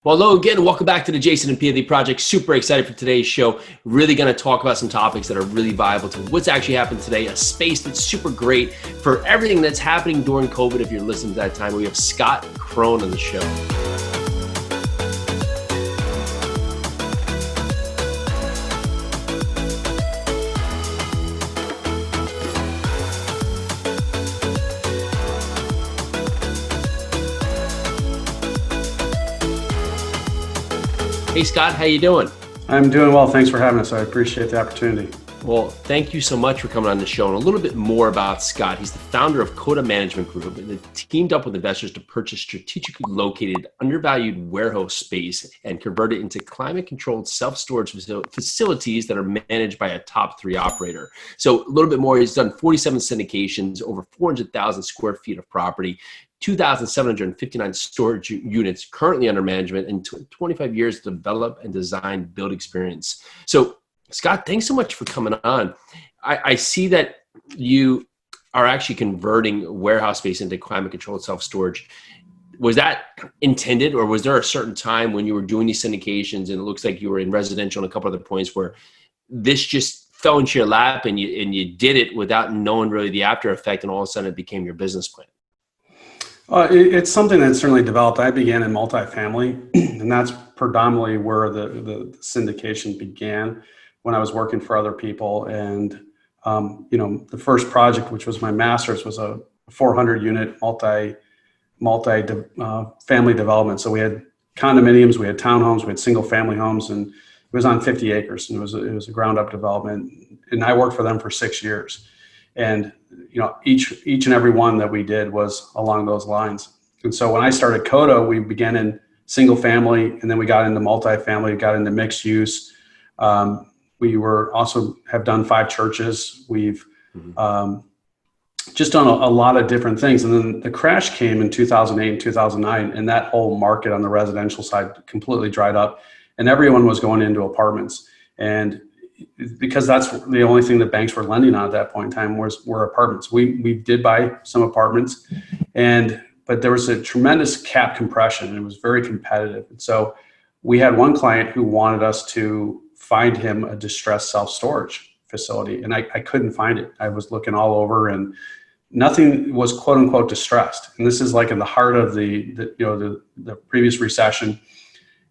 Well, hello again. Welcome back to the Jason and P Project. Super excited for today's show. Really going to talk about some topics that are really viable to what's actually happened today. A space that's super great for everything that's happening during COVID. If you're listening to that time, we have Scott Krone on the show. Hey Scott, how you doing? I'm doing well. Thanks for having us. I appreciate the opportunity. Well, thank you so much for coming on the show. And a little bit more about Scott. He's the founder of Coda Management Group that teamed up with investors to purchase strategically located, undervalued warehouse space and convert it into climate-controlled self-storage facilities that are managed by a top 3 operator. So a little bit more, he's done 47 syndications, over 400,000 square feet of property, 2,759 storage units currently under management, and 25 years to develop and design build experience. So Scott, thanks so much for coming on. I see that you are actually converting warehouse space into climate-controlled self-storage. Was that intended, or was there a certain time when you were doing these syndications and it looks like you were in residential and a couple other points where this just fell into your lap and you did it without knowing really the after effect, and all of a sudden it became your business plan? It's something that certainly developed. I began in multifamily, and that's predominantly where the syndication began when I was working for other people. And, the first project, which was my master's, was a 400 unit family development. So we had condominiums, we had townhomes, we had single family homes, and it was on 50 acres, and it was a ground up development. And I worked for them for 6 years. And each and every one that we did was along those lines. And so when I started Coda, we began in single family, and then we got into multifamily, got into mixed use. We have done 5 churches. We've just done a lot of different things. And then the crash came in 2008 and 2009, and that whole market on the residential side completely dried up, and everyone was going into apartments. And because that's the only thing that banks were lending on at that point in time were apartments. We did buy some apartments, but there was a tremendous cap compression, and it was very competitive. And so we had one client who wanted us to find him a distressed self-storage facility, and I couldn't find it. I was looking all over, and nothing was quote unquote distressed. And this is like in the heart of the previous recession.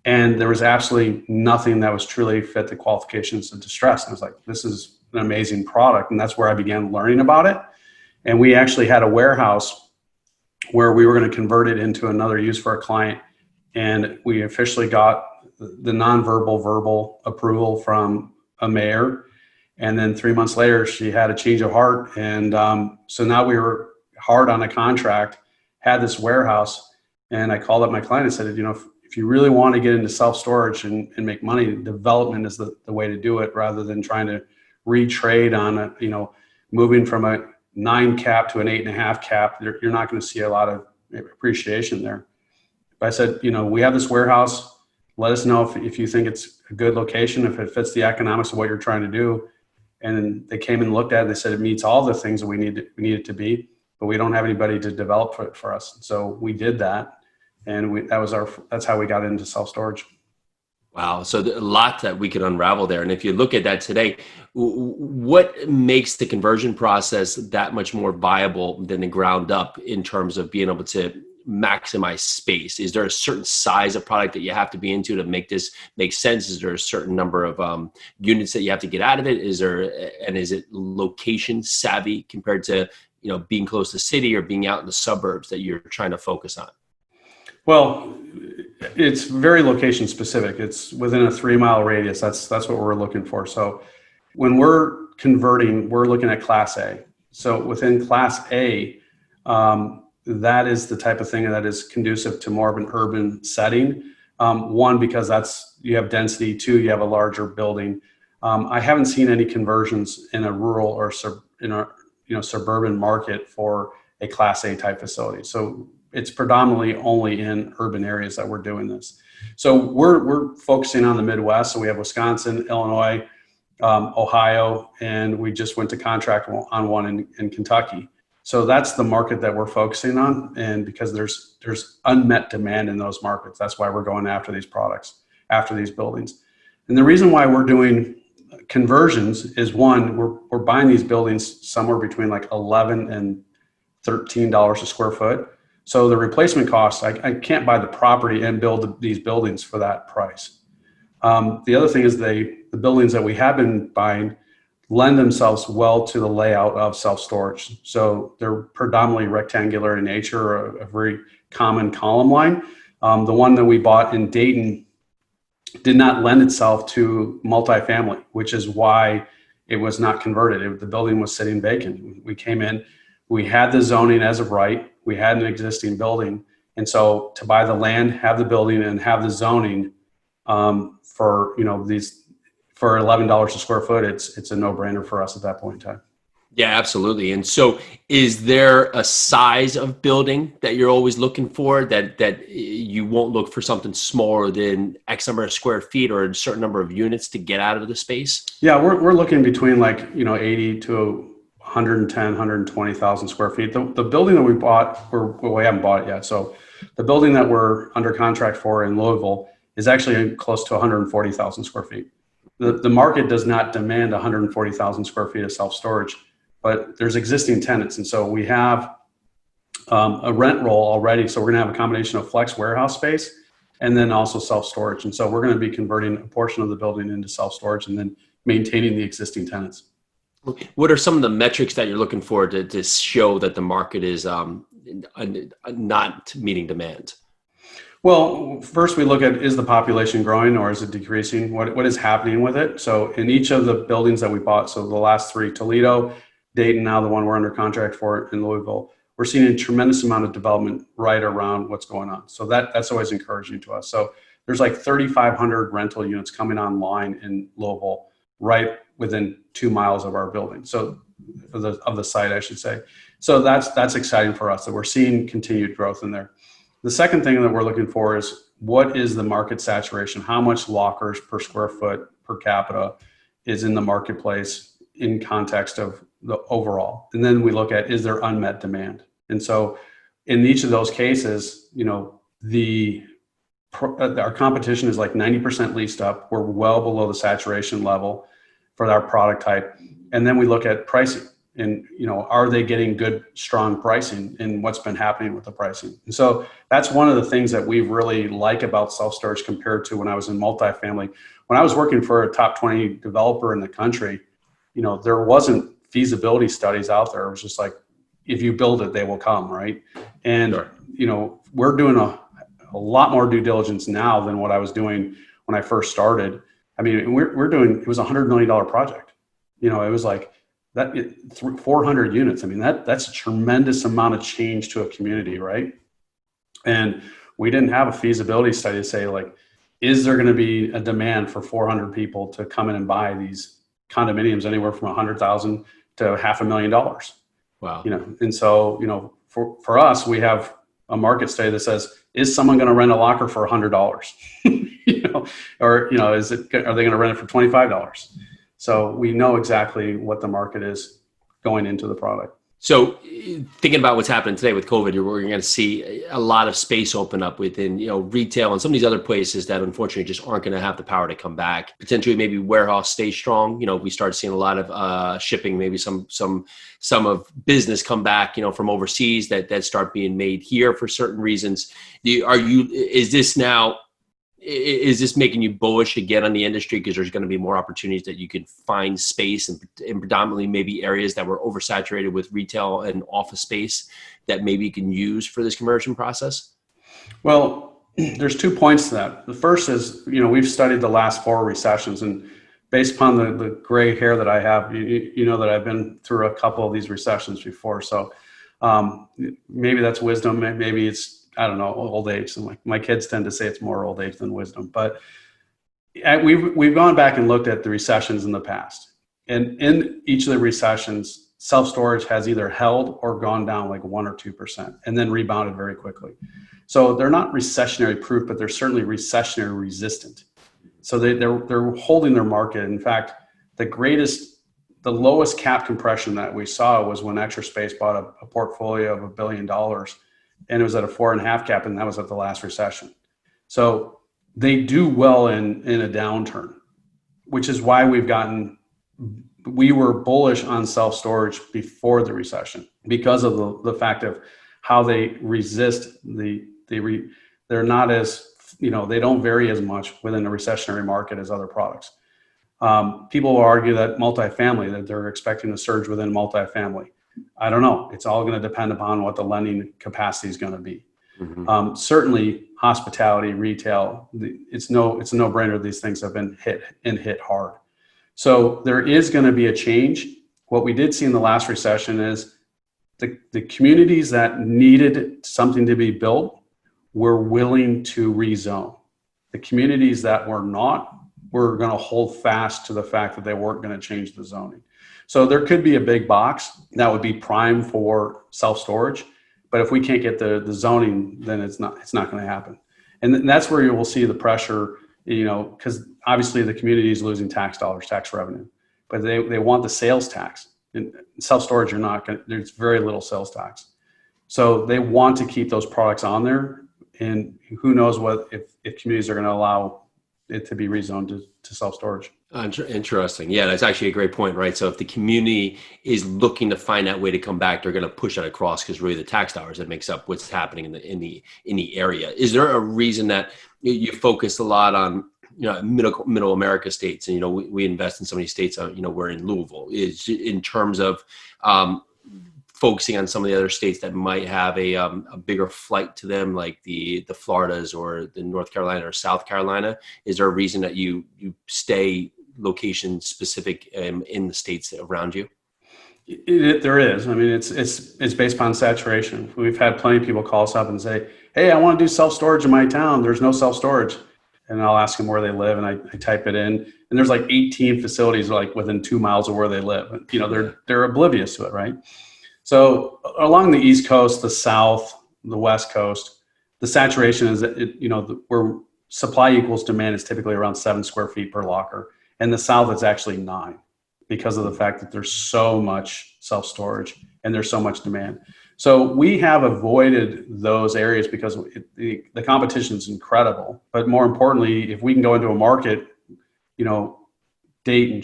And there was absolutely nothing that was truly fit the qualifications of distress. And I was like, this is an amazing product. And that's where I began learning about it. And we actually had a warehouse where we were going to convert it into another use for a client. And we officially got the verbal approval from a mayor. And then 3 months later, she had a change of heart. And so now we were hard on a contract, had this warehouse. And I called up my client and said, if you really want to get into self-storage and make money, development is the way to do it, rather than trying to retrade on moving from a 9 cap to an 8.5 cap. You're not going to see a lot of appreciation there. But I said, we have this warehouse. Let us know if you think it's a good location, if it fits the economics of what you're trying to do. And then they came and looked at it, and they said it meets all the things that we need it to be, but we don't have anybody to develop it for us. So we did that. And that's how we got into self-storage. Wow. So a lot that we could unravel there. And if you look at that today, what makes the conversion process that much more viable than the ground up in terms of being able to maximize space? Is there a certain size of product that you have to be into to make this make sense? Is there a certain number of units that you have to get out of it? Is it location savvy compared to, being close to the city or being out in the suburbs that you're trying to focus on? Well, it's very location specific. It's within a 3-mile radius. That's what we're looking for. So when we're converting, we're looking at Class A. So within Class A, that is the type of thing that is conducive to more of an urban setting. One, because you have density. 2, you have a larger building. I haven't seen any conversions in a rural or suburban market for a Class A type facility. So it's predominantly only in urban areas that we're doing this. So we're focusing on the Midwest. So we have Wisconsin, Illinois, Ohio, and we just went to contract on one in Kentucky. So that's the market that we're focusing on. And because there's unmet demand in those markets, that's why we're going after these products, after these buildings. And the reason why we're doing conversions is, one, we're buying these buildings somewhere between like $11 and $13 a square foot. So the replacement cost, I can't buy the property and build these buildings for that price. The other thing is the buildings that we have been buying lend themselves well to the layout of self-storage. So they're predominantly rectangular in nature, a very common column line. The one that we bought in Dayton did not lend itself to multifamily, which is why it was not converted. The building was sitting vacant. We came in, we had the zoning as of right, we had an existing building. And so to buy the land, have the building, and have the zoning for $11 a square foot, it's a no-brainer for us at that point in time. Yeah, absolutely. And so is there a size of building that you're always looking for, that you won't look for something smaller than X number of square feet or a certain number of units to get out of the space? Yeah, we're looking between 80 to 110, 120,000 square feet. The building that we bought, we haven't bought it yet. So the building that we're under contract for in Louisville is actually close to 140,000 square feet. The market does not demand 140,000 square feet of self-storage, but there's existing tenants. And so we have a rent roll already. So we're going to have a combination of flex warehouse space and then also self-storage. And so we're going to be converting a portion of the building into self-storage and then maintaining the existing tenants. What are some of the metrics that you're looking for to show that the market is not meeting demand? Well, first we look at, is the population growing or is it decreasing? What is happening with it? So in each of the buildings that we bought, so the last three, Toledo, Dayton, now the one we're under contract for in Louisville, we're seeing a tremendous amount of development right around what's going on. So that's always encouraging to us. So there's like 3,500 rental units coming online in Louisville, right within 2 miles of our building. So of the site, I should say. So that's exciting for us that we're seeing continued growth in there. The second thing that we're looking for is, what is the market saturation? How much lockers per square foot per capita is in the marketplace in context of the overall? And then we look at, is there unmet demand? And so in each of those cases, our competition is like 90% leased up. We're well below the saturation level for our product type. And then we look at pricing. And, are they getting good, strong pricing, and what's been happening with the pricing? And so that's one of the things that we really like about self-storage compared to when I was in multifamily. When I was working for a top 20 developer in the country, there wasn't feasibility studies out there. It was just like, if you build it, they will come, right? And, sure. We're doing a lot more due diligence now than what I was doing when I first started. I mean, it was a $100 million project. It was like, that 400 units. I mean, that's a tremendous amount of change to a community, right? And we didn't have a feasibility study to say, like, is there going to be a demand for 400 people to come in and buy these condominiums anywhere from $100,000 to $500,000? Wow. And so, for us, we have a market study that says, is someone going to rent a locker for $100? Or are they going to rent it for $25? So we know exactly what the market is going into the product. So thinking about what's happening today with COVID, we're going to see a lot of space open up within, retail and some of these other places that unfortunately just aren't going to have the power to come back. Potentially maybe warehouse stays strong. We start seeing a lot of shipping, maybe some of business come back, from overseas that start being made here for certain reasons. Is this making you bullish again on the industry because there's going to be more opportunities that you can find space and predominantly maybe areas that were oversaturated with retail and office space that maybe you can use for this conversion process? Well, there's 2 points to that. The first is, we've studied the last 4 recessions, and based upon the gray hair that I have, that I've been through a couple of these recessions before. So maybe that's wisdom. Maybe it's, I don't know, old age. And my kids tend to say it's more old age than wisdom. But we've gone back and looked at the recessions in the past. And in each of the recessions, self-storage has either held or gone down like 1 or 2% and then rebounded very quickly. So they're not recessionary proof, but they're certainly recessionary resistant. So they're holding their market. In fact, the greatest the lowest cap compression that we saw was when Extra Space bought a portfolio of $1 billion, and it was at a 4.5 cap, and that was at the last recession. So they do well in a downturn, which is why we were bullish on self-storage before the recession, because of the fact of how they resist they're not as, they don't vary as much within a recessionary market as other products. People will argue that multifamily, that they're expecting a surge within multifamily. I don't know. It's all going to depend upon what the lending capacity is going to be. Mm-hmm. Certainly hospitality, retail, it's a no-brainer. These things have been hit hard. So there is going to be a change. What we did see in the last recession is the communities that needed something to be built were willing to rezone. The communities that were not, were going to hold fast to the fact that they weren't going to change the zoning. So there could be a big box that would be prime for self-storage, but if we can't get the zoning, then it's not going to happen. And that's where you will see the pressure, because obviously the community is losing tax dollars, tax revenue, but they want the sales tax. In self-storage, there's very little sales tax. So they want to keep those products on there. And who knows if communities are going to allow it to be rezoned to self-storage. Interesting. Yeah, that's actually a great point, right? So if the community is looking to find that way to come back, they're going to push that across, because really the tax dollars that makes up what's happening in the area. Is there a reason that you focus a lot on middle America states, and we invest in so many states? We're in Louisville. Is in terms of focusing on some of the other states that might have a bigger flight to them, like the Floridas or the North Carolina or South Carolina? Is there a reason that you stay location specific in the states around you? There is. I mean, it's based upon saturation. We've had plenty of people call us up and say, "Hey, I want to do self-storage in my town. There's no self-storage." And I'll ask them where they live, and I type it in, and there's like 18 facilities like within 2 miles of where they live. They're oblivious to it, right? So along the East Coast, the South, the West Coast, the saturation is where supply equals demand is typically around 7 square feet per locker. And the South is actually 9, because of the fact that there's so much self-storage and there's so much demand. So we have avoided those areas because the competition is incredible. But more importantly, if we can go into a market, Dayton,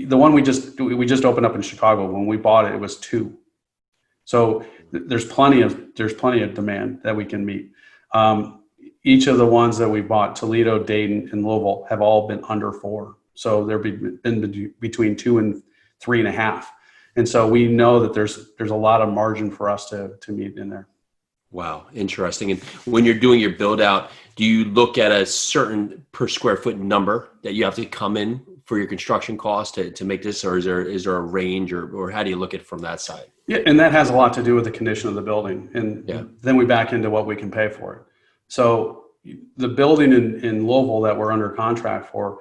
the one we just opened up in Chicago, when we bought it, it was 2. So there's plenty of demand that we can meet. Each of the ones that we bought, Toledo, Dayton, and Louisville, have all been under 4. So they're been between 2 and 3.5. And so we know that there's a lot of margin for us to meet in there. Wow, interesting. And when you're doing your build out, do you look at a certain per square foot number that you have to come in for your construction cost to make this, or is there a range, or how do you look at it from that side? Yeah, and that has a lot to do with the condition of the building. And then we back into what we can pay for it. So the building in Louisville that we're under contract for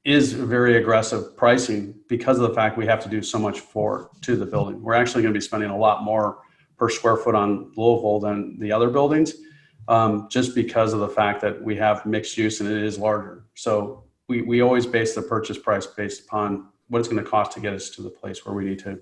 is very aggressive pricing because of the fact we have to do so much to the building. We're actually going to be spending a lot more per square foot on Louisville than the other buildings, just because of the fact that we have mixed use and it is larger. So we always base the purchase price based upon what it's going to cost to get us to the place where we need to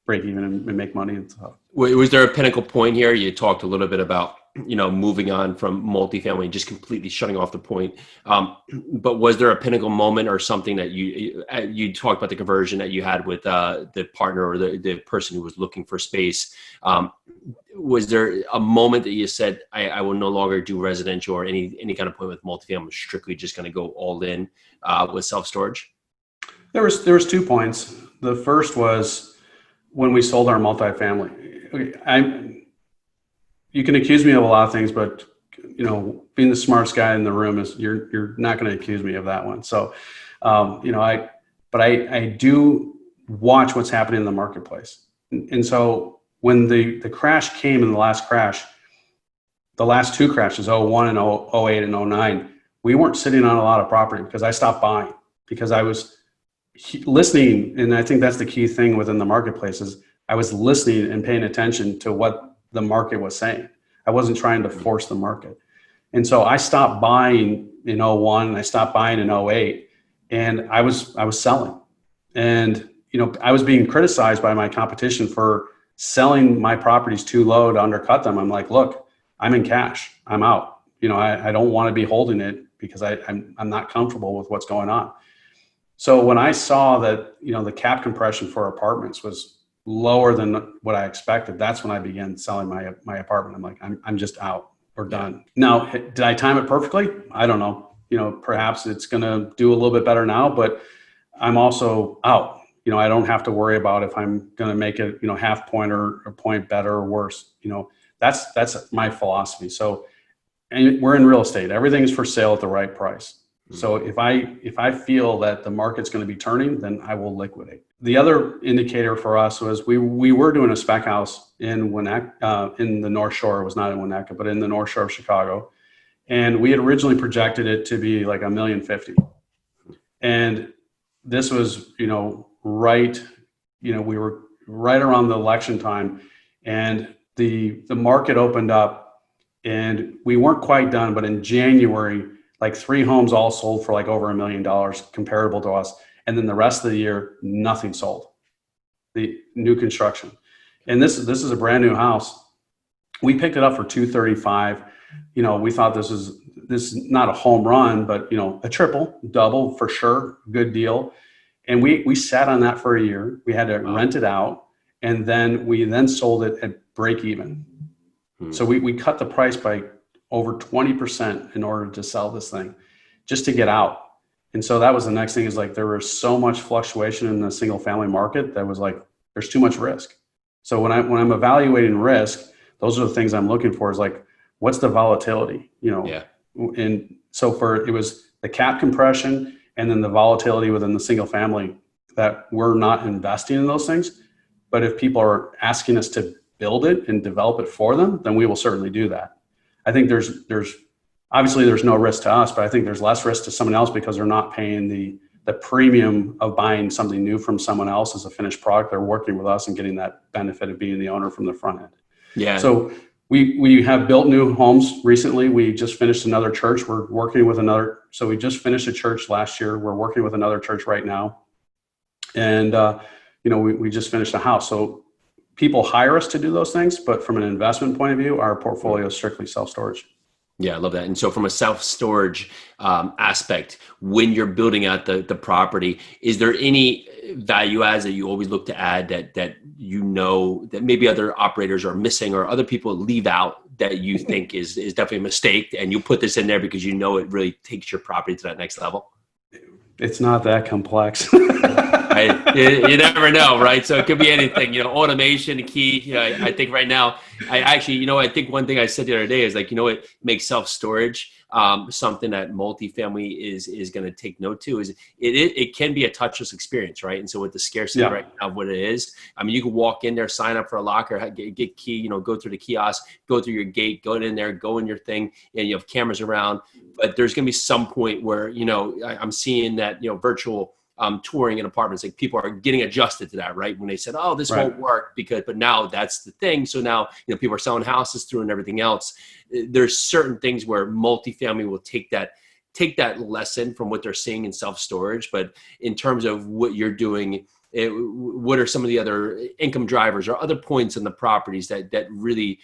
break even and make money and stuff. Was there a pinnacle point here? You talked a little bit about moving on from multifamily and just completely shutting off the point. But was there a pinnacle moment or something that you talked about the conversion that you had with the partner or the person who was looking for space? Was there a moment that you said, I will no longer do residential or any kind of point with multifamily, strictly just going to go all in with self-storage? There was 2 points. The first was when we sold our multifamily. You can accuse me of a lot of things, but being the smartest guy in the room is you're not going to accuse me of that one. So, I do watch what's happening in the marketplace. And so when the crash came in the last crash, the last 2 crashes, 01 and 08 and 09, we weren't sitting on a lot of property because I stopped buying because I was listening. And I think that's the key thing within the marketplace is I was listening and paying attention to what the market was saying. I wasn't trying to force the market. And so I stopped buying in 01 and I stopped buying in 08 and I was selling. And, I was being criticized by my competition for selling my properties too low to undercut them. I'm like, look, I'm in cash. I'm out. I don't want to be holding it because I'm not comfortable with what's going on. So when I saw that, the cap compression for apartments was lower than what I expected, that's when I began selling my apartment. I'm like, I'm just out. We're done. Now, did I time it perfectly? I don't know. Perhaps it's going to do a little bit better now, but I'm also out. I don't have to worry about if I'm going to make it, half point or a point better or worse. That's my philosophy. So, and we're in real estate. Everything is for sale at the right price. So if I feel that the market's going to be turning, then I will liquidate. The other indicator for us was we were doing a spec house in Winnetka, in the North Shore. It was not in Winnetka, but in the North Shore of Chicago. And we had originally projected it to be like $1.05 million. And this was, right, we were right around the election time, and the market opened up, and we weren't quite done, but in January, like 3 homes all sold for like over $1 million comparable to us. And then the rest of the year, nothing sold, the new construction. And this is a brand new house. We picked it up for $235. We thought this is not a home run, but a triple, double for sure, good deal. And we sat on that for a year. We had to rent it out, and then we sold it at break even. So we cut the price by over 20% in order to sell this thing, just to get out. And so that was the next thing, is like there was so much fluctuation in the single family market that was like there's too much risk. So when I'm evaluating risk, those are the things I'm looking for, is like, what's the volatility, And so it was the cap compression and then the volatility within the single family, that we're not investing in those things. But if people are asking us to build it and develop it for them, then we will certainly do that. I think there's obviously there's no risk to us, but I think there's less risk to someone else because they're not paying the premium of buying something new from someone else as a finished product. They're working with us and getting that benefit of being the owner from the front end. Yeah. So we have built new homes recently. We just finished another church. We're working with another. So we just finished a church last year. We're working with another church right now. And, we just finished a house. So people hire us to do those things, but from an investment point of view, our portfolio is strictly self-storage. Yeah, I love that. And so from a self-storage aspect, when you're building out the property, is there any value adds that you always look to add that that maybe other operators are missing, or other people leave out, that you think is definitely a mistake, and you put this in there because it really takes your property to that next level? It's not that complex. You never know, right? So it could be anything, automation, key. I think right now, I think one thing I said the other day is like, it makes self-storage something that multifamily is going to take note to, is it can be a touchless experience, right? And so with the scarcity right now of what it is, I mean, you can walk in there, sign up for a locker, get key, go through the kiosk, go through your gate, go in there, go in your thing, and you have cameras around. But there's going to be some point where, I'm seeing that, virtual touring in apartments, like people are getting adjusted to that, right? When they said, oh, this won't work but now that's the thing. So now, people are selling houses through and everything else. There's certain things where multifamily will take that lesson from what they're seeing in self-storage. But in terms of what you're doing, what are some of the other income drivers or other points in the properties that really,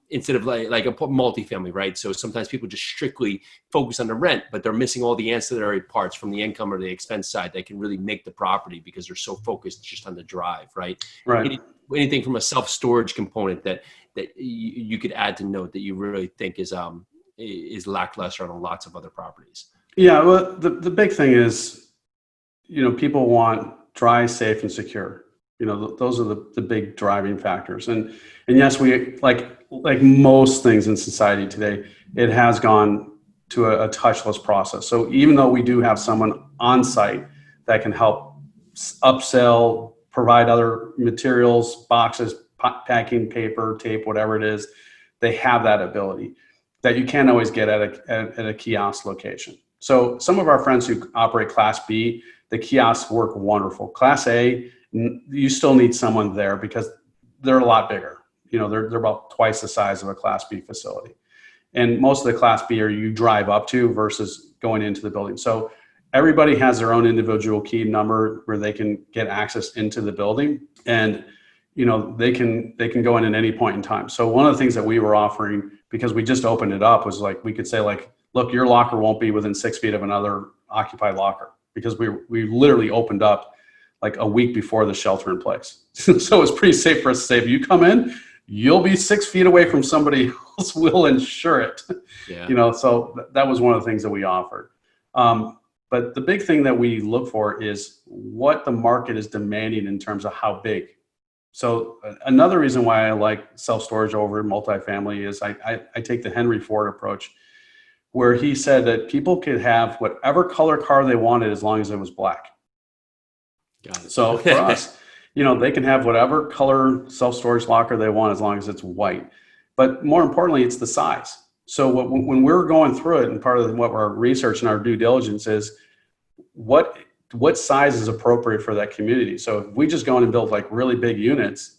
instead of like a multifamily, right? So sometimes people just strictly focus on the rent, but they're missing all the ancillary parts from the income or the expense side that can really make the property, because they're so focused just on the drive, right? Right. Anything from a self-storage component that you could add to note that you really think is lackluster on lots of other properties? Yeah, well, the big thing is, people want dry, safe, and secure. Those are the big driving factors. And yes, we like most things in society today, it has gone to a touchless process. So even though we do have someone on site that can help upsell, provide other materials, boxes, packing paper, tape, whatever it is, they have that ability that you can't always get at a kiosk location. So some of our friends who operate Class B, the kiosks work wonderful. Class A, you still need someone there because they're a lot bigger. They're about twice the size of a Class B facility. And most of the Class B are you drive up to versus going into the building. So everybody has their own individual key number where they can get access into the building, and they can go in at any point in time. So one of the things that we were offering, because we just opened it up, was like we could say like, look, your locker won't be within 6 feet of another occupied locker, because we literally opened up like a week before the shelter in place. So it's pretty safe for us to say, if you come in, you'll be 6 feet away from somebody else. Will insure it. Yeah. So that was one of the things that we offered. But the big thing that we look for is what the market is demanding in terms of how big. So another reason why I like self-storage over multifamily is I take the Henry Ford approach, where he said that people could have whatever color car they wanted as long as it was black. Got it. So for us, they can have whatever color self-storage locker they want as long as it's white. But more importantly, it's the size. So when we're going through it, and part of what our research and our due diligence is, what size is appropriate for that community. So if we just go in and build like really big units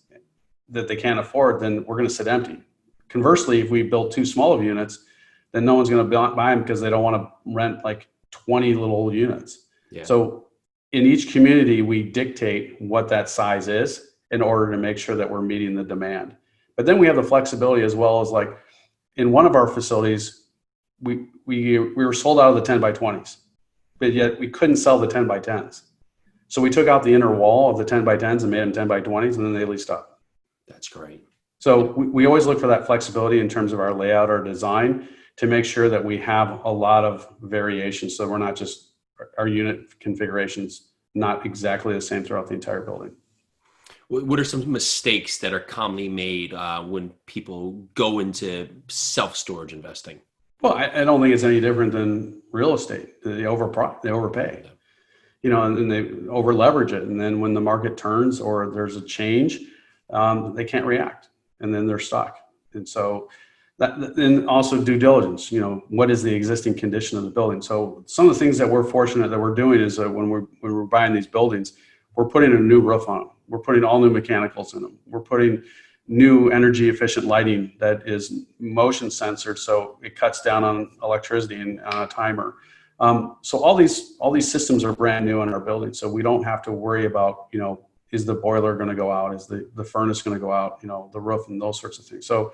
that they can't afford, then we're going to sit empty. Conversely, if we build too small of units, then no one's going to buy them because they don't want to rent like 20 little units. Yeah. So in each community, we dictate what that size is in order to make sure that we're meeting the demand. But then we have the flexibility as well, as like in one of our facilities, we were sold out of the 10 by 20s, but yet we couldn't sell the 10 by 10s. So we took out the inner wall of the 10 by 10s and made them 10 by 20s, and then they leased up. That's great. So we always look for that flexibility in terms of our layout or design to make sure that we have a lot of variations. So we're not just, our unit configurations not exactly the same throughout the entire building. What are some mistakes that are commonly made when people go into self-storage investing? Well, I don't think it's any different than real estate. They overpay, and they over leverage it. And then when the market turns or there's a change, they can't react, and then they're stuck. And so and also due diligence, what is the existing condition of the building? So some of the things that we're fortunate that we're doing is that when we're buying these buildings, we're putting a new roof on them. We're putting all new mechanicals in them. We're putting new energy efficient lighting that is motion censored, so it cuts down on electricity and on a timer. So all these systems are brand new in our building, so we don't have to worry about, is the boiler going to go out? Is the furnace going to go out? The roof and those sorts of things. So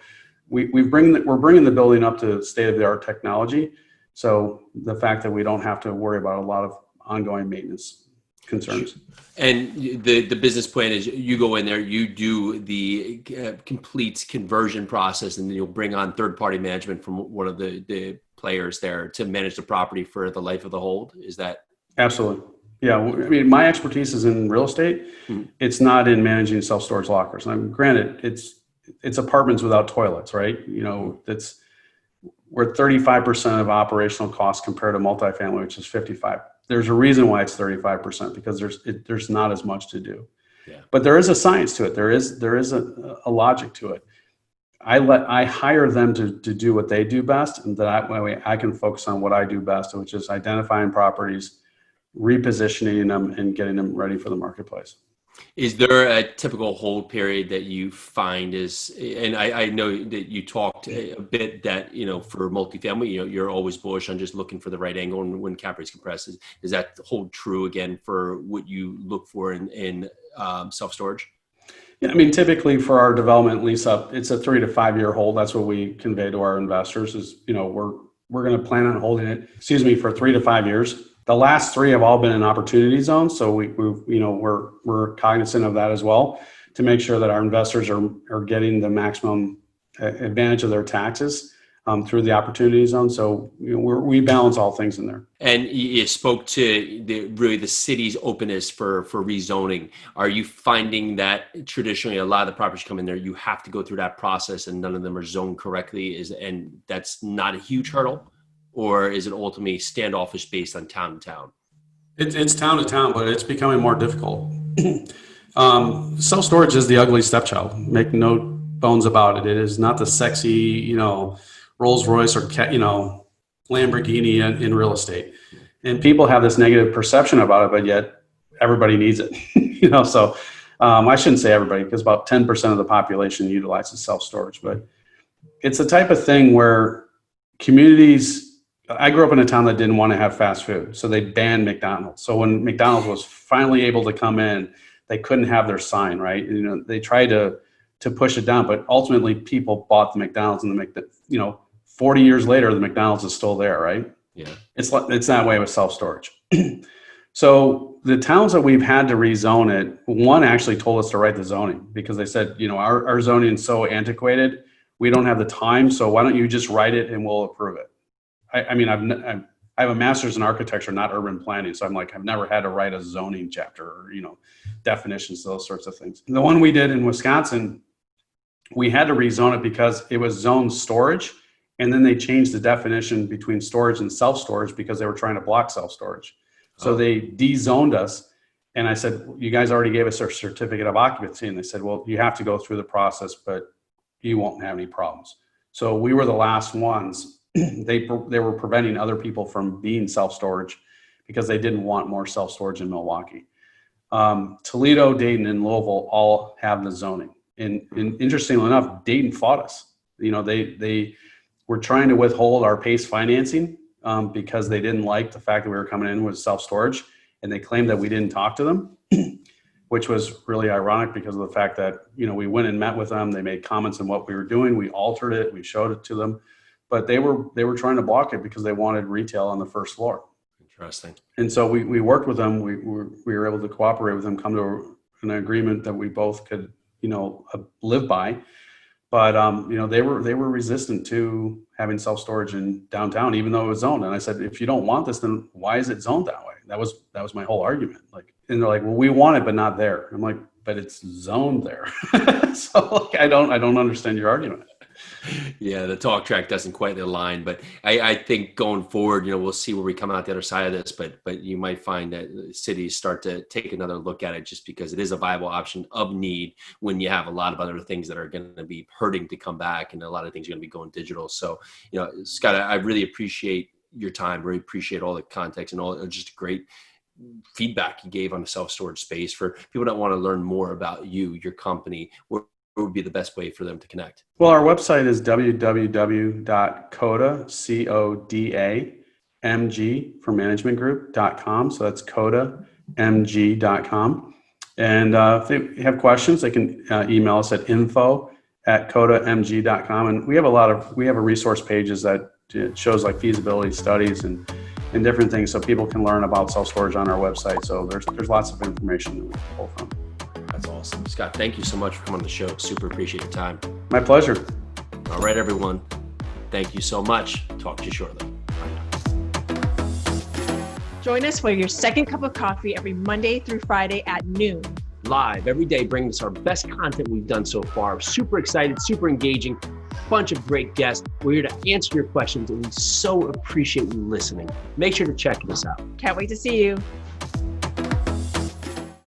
we're bringing the building up to state of the art technology. So the fact that we don't have to worry about a lot of ongoing maintenance concerns. And the business plan is you go in there, you do the complete conversion process, and then you'll bring on third-party management from one of the players there to manage the property for the life of the hold. Is that? Absolutely. Yeah. I mean, my expertise is in real estate. It's not in managing self-storage lockers. And granted, it's apartments without toilets, right? We're 35% of operational costs compared to multifamily, which is 55%. There's a reason why it's 35%, because there's not as much to do. Yeah. But there is a science to it. There is a logic to it. I hire them to do what they do best, and that way I can focus on what I do best, which is identifying properties, repositioning them, and getting them ready for the marketplace. Is there a typical hold period that you find is, and I know that you talked a bit that, for multifamily, you're always bullish on just looking for the right angle and when cap rates compress. Does that hold true again for what you look for in self-storage? Yeah, I mean, typically for our development lease up, it's a 3 to 5 year hold. That's what we convey to our investors is, we're going to plan on holding it, for 3 to 5 years. The last 3 have all been in opportunity zones, so we're cognizant of that as well to make sure that our investors are getting the maximum advantage of their taxes through the opportunity zone. So we balance all things in there. And you spoke to the city's openness for rezoning. Are you finding that traditionally a lot of the properties come in there, you have to go through that process and none of them are zoned correctly, and that's not a huge hurdle? Or is it ultimately standoffish based on town to town? It's town to town, but it's becoming more difficult. Self-storage is the ugly stepchild. Make no bones about it. It is not the sexy, Rolls Royce or, Lamborghini in real estate. And people have this negative perception about it, but yet everybody needs it. So I shouldn't say everybody, because about 10% of the population utilizes self-storage. But it's the type of thing where communities I grew up in a town that didn't want to have fast food, so they banned McDonald's. So when McDonald's was finally able to come in, they couldn't have their sign, right? You know, they tried to push it down, but ultimately people bought the McDonald's, and 40 years later, the McDonald's is still there, right? Yeah, it's that way with self-storage. So the towns that we've had to rezone it, one actually told us to write the zoning because they said, our zoning is so antiquated, we don't have the time, so why don't you just write it and we'll approve it. I mean, I have a master's in architecture, not urban planning. So I've never had to write a zoning chapter or, definitions, those sorts of things. The one we did in Wisconsin, we had to rezone it because it was zoned storage. And then they changed the definition between storage and self-storage because they were trying to block self-storage. So they de-zoned us. And I said, you guys already gave us our certificate of occupancy. And they said, well, you have to go through the process, but you won't have any problems. So we were the last ones. They were preventing other people from being self-storage because they didn't want more self-storage in Milwaukee. Toledo, Dayton, and Louisville all have the zoning. And interestingly enough, Dayton fought us. They were trying to withhold our PACE financing because they didn't like the fact that we were coming in with self-storage, and they claimed that we didn't talk to them, which was really ironic because of the fact that, we went and met with them. They made comments on what we were doing. We altered it. We showed it to them. But they were trying to block it because they wanted retail on the first floor. Interesting. And so we worked with them. We were able to cooperate with them, come to an agreement that we both could, live by. But they were resistant to having self-storage in downtown, even though it was zoned. And I said, if you don't want this, then why is it zoned that way? That was my whole argument. And they're like, well, we want it, but not there. I'm like, but it's zoned there. So I don't understand your argument. Yeah, the talk track doesn't quite align, but I think going forward, we'll see where we come out the other side of this, but you might find that cities start to take another look at it just because it is a viable option of need when you have a lot of other things that are going to be hurting to come back and a lot of things are going to be going digital. So, Scott, I really appreciate your time, really appreciate all the context and all just great feedback you gave on the self-storage space. For people that want to learn more about you, your company, what would be the best way for them to connect? Well, our website is www.coda, CODA, for management group.com. So that's codamg.com. And if they have questions, they can email us at info@codamg.com. And we have a resource pages that shows like feasibility studies and different things so people can learn about self-storage on our website. So there's lots of information that we can pull from. That's awesome. Scott, thank you so much for coming on the show. Super appreciate your time. My pleasure. All right, everyone. Thank you so much. Talk to you shortly. Join us for your second cup of coffee every Monday through Friday at noon. Live every day, bringing us our best content we've done so far. Super excited, super engaging, bunch of great guests. We're here to answer your questions, and we so appreciate you listening. Make sure to check this out. Can't wait to see you.